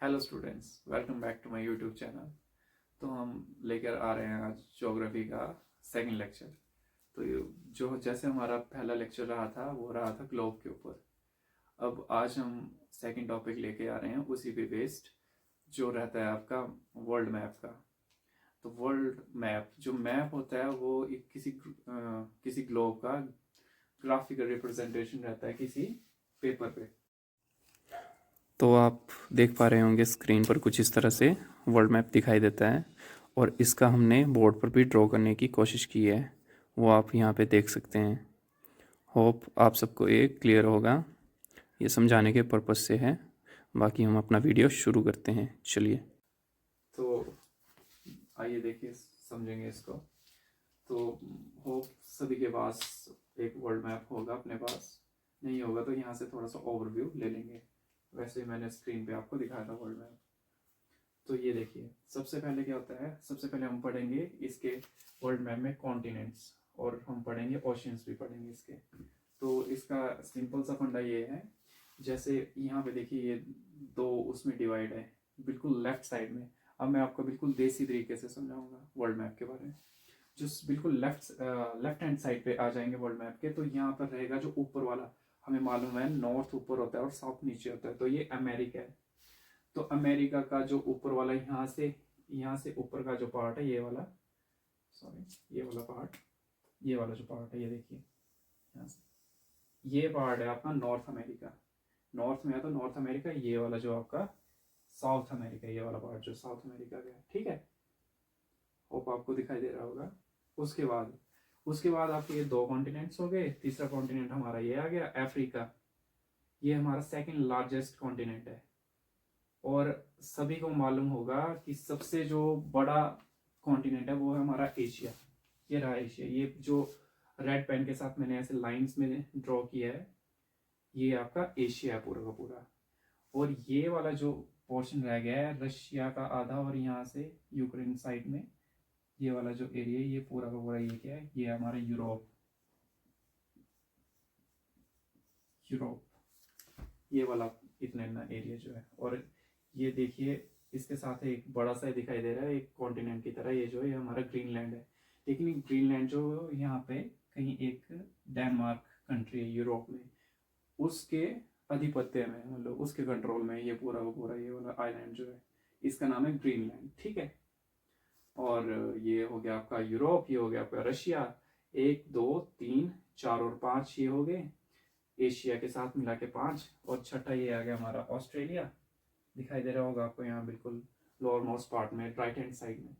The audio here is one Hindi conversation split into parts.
Hello students, welcome back to my YouTube channel. तो हम लेकर आ रहे हैं आज ज्योग्राफी का सेकंड लेक्चर। तो जो जैसे हमारा पहला लेक्चर रहा था वो रहा था ग्लोब के ऊपर। अब आज हम सेकंड टॉपिक लेके आ रहे हैं उसी पे बेस्ड, जो रहता है आपका वर्ल्ड मैप का। तो वर्ल्ड मैप जो मैप होता है वो एक किसी ग्लोब का ग्राफिकल रिप्रेजेंटेशन रहता है किसी पेपर पे। तो आप देख पा रहे होंगे स्क्रीन पर कुछ इस तरह से वर्ल्ड मैप दिखाई देता है, और इसका हमने बोर्ड पर भी ड्रॉ करने की कोशिश की है, वो आप यहाँ पे देख सकते हैं। होप आप सबको ये क्लियर होगा, ये समझाने के पर्पज़ से है। बाकी हम अपना वीडियो शुरू करते हैं, चलिए। तो आइए देखिए, समझेंगे इसको। तो होप सभी के पास एक वर्ल्ड मैप होगा अपने पास। नहीं होगा तो यहाँ से थोड़ा सा ओवरव्यू ले लेंगे। वैसे मैंने स्क्रीन पे आपको दिखाया था वर्ल्ड मैप। तो ये देखिए, सबसे पहले क्या होता है, सबसे पहले हम पढ़ेंगे इसके वर्ल्ड मैप में कॉन्टिनेंट्स, और हम पढ़ेंगे ओशियंस भी पढ़ेंगे इसके। तो इसका सिंपल सा फंडा ये है, जैसे यहाँ पे देखिए ये दो उसमें डिवाइड है बिल्कुल लेफ्ट साइड में। अब मैं आपको बिल्कुल देसी तरीके से समझाऊंगा वर्ल्ड मैप के बारे में। जो बिल्कुल लेफ्ट हैंड साइड पे आ जाएंगे वर्ल्ड मैप के, तो यहाँ पर रहेगा जो ऊपर वाला, हमें मालूम है नॉर्थ ऊपर होता है और साउथ नीचे होता है, तो ये अमेरिका है। तो अमेरिका का जो ऊपर वाला यहाँ से ऊपर का जो पार्ट है, ये वाला, सॉरी ये वाला पार्ट, ये वाला जो पार्ट है ये देखिए, यहाँ से ये पार्ट है आपका नॉर्थ अमेरिका। नॉर्थ में है तो नॉर्थ अमेरिका, ये वाला जो आपका साउथ अमेरिका, ये वाला पार्ट जो साउथ अमेरिका का है, ठीक है। होप आपको दिखाई दे रहा होगा। उसके बाद आपके ये दो कॉन्टिनेंट्स हो गए। तीसरा कॉन्टिनेंट हमारा ये आ गया अफ्रीका। ये हमारा सेकंड लार्जेस्ट कॉन्टिनेंट है, और सभी को मालूम होगा कि सबसे जो बड़ा कॉन्टिनेंट है वो है हमारा एशिया। ये रहा एशिया, ये जो रेड पेन के साथ मैंने ऐसे लाइंस में ड्रॉ किया है, ये आपका एशिया है पूरा का पूरा। और ये वाला जो पोर्शन रह गया है रशिया का आधा, और यहाँ से यूक्रेन साइड में ये वाला जो एरिया है, ये पूरा का पूरा ये क्या है, ये हमारा यूरोप। यूरोप ये वाला इतना इतना एरिया जो है। और ये देखिए, इसके साथ एक बड़ा सा दिखाई दे रहा है एक कॉन्टिनेंट की तरह, ये जो है हमारा ग्रीनलैंड है। लेकिन ग्रीनलैंड जो यहाँ पे कहीं एक डेनमार्क कंट्री है यूरोप में, उसके आधिपत्य में, मतलब उसके कंट्रोल में ये पूरा का पूरा ये वाला आइलैंड जो है, इसका नाम है ग्रीनलैंड, ठीक है। और ये हो गया आपका यूरोप, ये हो गया आपका रशिया। एक दो तीन चार और पांच ये हो गए, एशिया के साथ मिला के पांच। और छठा ये आ गया हमारा ऑस्ट्रेलिया, दिखाई दे रहा होगा आपको यहाँ बिल्कुल लोअर मोस्ट पार्ट में राइट हैंड साइड में।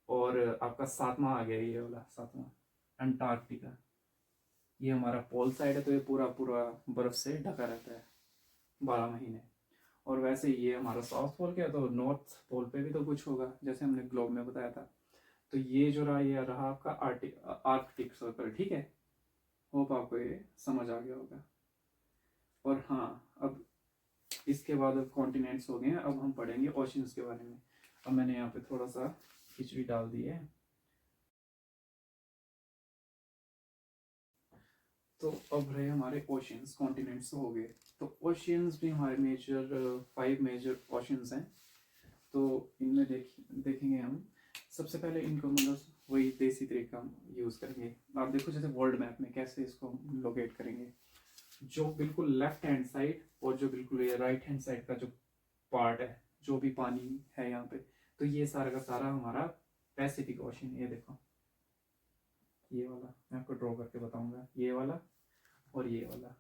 और आपका सातवां आ गया ये वाला, सातवां अंटार्कटिका। ये हमारा पोल साइड है, तो ये पूरा पूरा बर्फ से ढका रहता है 12 महीने। और वैसे ये हमारा साउथ पोल क्या है, तो नॉर्थ पोल पे भी तो कुछ होगा जैसे हमने ग्लोब में बताया था। तो ये जो रहा, ये रहा आपका आर्कटिक सर्कल, ठीक है। होप आपको ये समझ आ गया होगा। और हाँ, अब इसके बाद अब कॉन्टिनेंट्स हो गए हैं, अब हम पढ़ेंगे ओशंस के बारे में। अब मैंने यहाँ पे थोड़ा सा खिचड़ी डाल दी है। तो अब रहे हमारे ओशंस, कॉन्टिनेंट्स हो गए। तो ओशियंस भी हमारे मेजर 5 मेजर ओशंस हैं। तो इनमें देखेंगे हम। सबसे पहले इनको मतलब वही देसी तरीका हम यूज़ करेंगे। आप देखो जैसे वर्ल्ड मैप में कैसे इसको हम लोकेट करेंगे। जो बिल्कुल लेफ्ट हैंड साइड और जो बिल्कुल ये राइट हैंड साइड का जो पार्ट है, जो भी पानी है यहाँ पे, तो ये सारा का सारा हमारा पैसिफिक ओशन। ये देखो, ये वाला मैं आपको ड्रॉ करके बताऊंगा, ये वाला और ये वाला।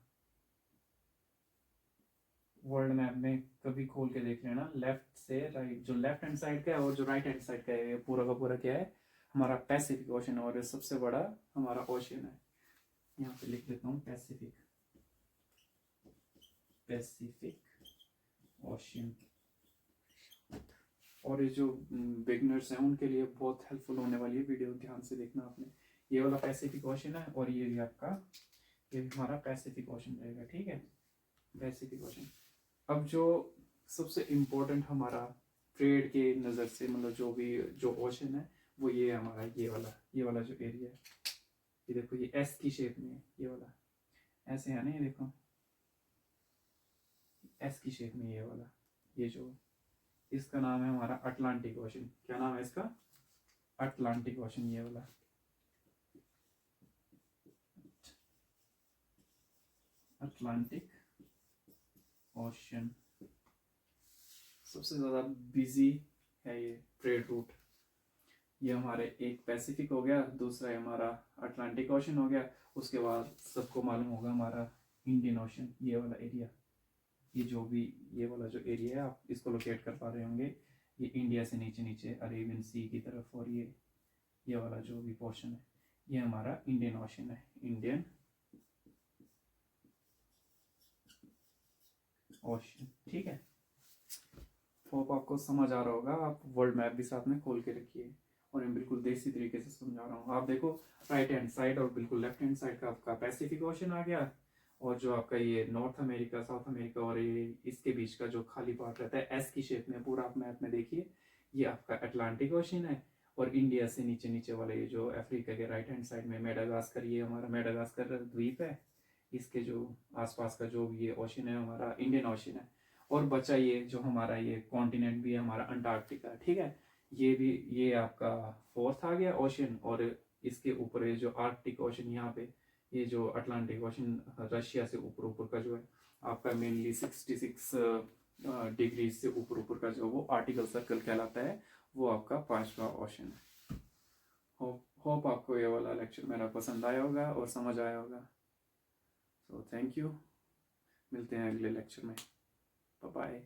वर्ल्ड मैप में कभी खोल के देख लेना, लेफ्ट से राइट, जो लेफ्ट हैंड साइड का है और जो राइट हैंड साइड का है, ये पूरा का पूरा क्या है, हमारा पैसिफिक ओशन। और ये सबसे बड़ा हमारा ओशन है। यहाँ पे लिख देता हूँ पैसिफिक, पैसिफिक ओशन। और ये जो बिगनर्स हैं उनके लिए बहुत हेल्पफुल होने वाली है वीडियो, ध्यान से देखना आपने। ये वाला पैसिफिक ओशन है, और ये भी आपका, ये भी हमारा पैसिफिक ओशन रहेगा, ठीक है। Pacific ocean. अब जो सबसे इम्पोर्टेंट हमारा ट्रेड के नज़र से, मतलब जो भी जो ओशन है, वो ये हमारा ये वाला जो एरिया है, ये देखो ये एस की शेप में है, ये वाला ऐसे है ना, ये देखो एस की शेप में ये वाला। ये जो इसका नाम है हमारा अटलांटिक ओशन। क्या नाम है इसका? अटलांटिक ओशन, ये वाला अटलांटिक ओशन सबसे ज़्यादा बिजी है ये ट्रेड रूट। ये हमारे एक पैसिफिक हो गया, दूसरा है हमारा अटलांटिक ओशन हो गया, उसके बाद सबको मालूम होगा हमारा इंडियन ओशन, ये वाला एरिया। ये जो भी ये वाला जो एरिया है आप इसको लोकेट कर पा रहे होंगे, ये इंडिया से नीचे नीचे अरेबियन सी की तरफ, और ये वाला जो भी पोर्शन है ये हमारा इंडियन ओशन है, इंडियन ओशन। ठीक है, होप आपको समझ आ रहा होगा। आप वर्ल्ड मैप भी साथ में खोल के रखिए, और मैं बिल्कुल देसी तरीके से समझा रहा हूँ। आप देखो राइट हैंड साइड और बिल्कुल लेफ्ट हैंड साइड का आपका पैसिफिक ओशन आ गया, और जो आपका ये नॉर्थ अमेरिका, साउथ अमेरिका और ये इसके बीच का जो खाली पार्ट रहता है एस की शेप में पूरा आप मैप में देखिए, ये आपका अटलांटिक ओशन है। और इंडिया से नीचे नीचे वाले ये जो अफ्रीका के राइट हैंड साइड में मेडागास्कर, ये हमारा मेडागास्कर द्वीप है, इसके जो आसपास का जो भी ये ओशन है हमारा इंडियन ओशन है। और बचा ये जो हमारा ये कॉन्टिनेंट भी है हमारा अंटार्कटिका। ठीक है, ये भी ये आपका फोर्थ आ गया ओशन। और इसके ऊपर ये जो आर्कटिक ओशन यहाँ पे, ये जो अटलांटिक ओशन रशिया से ऊपर ऊपर का जो है आपका मेनली 66 डिग्री से ऊपर ऊपर का जो वो आर्टिकल सर्कल कहलाता है, वो आपका पांचवा ओशन है। होप आपको ये वाला लेक्चर मेरा पसंद आया होगा और समझ आया होगा। सो थैंक यू, मिलते हैं अगले लेक्चर में। Bye bye.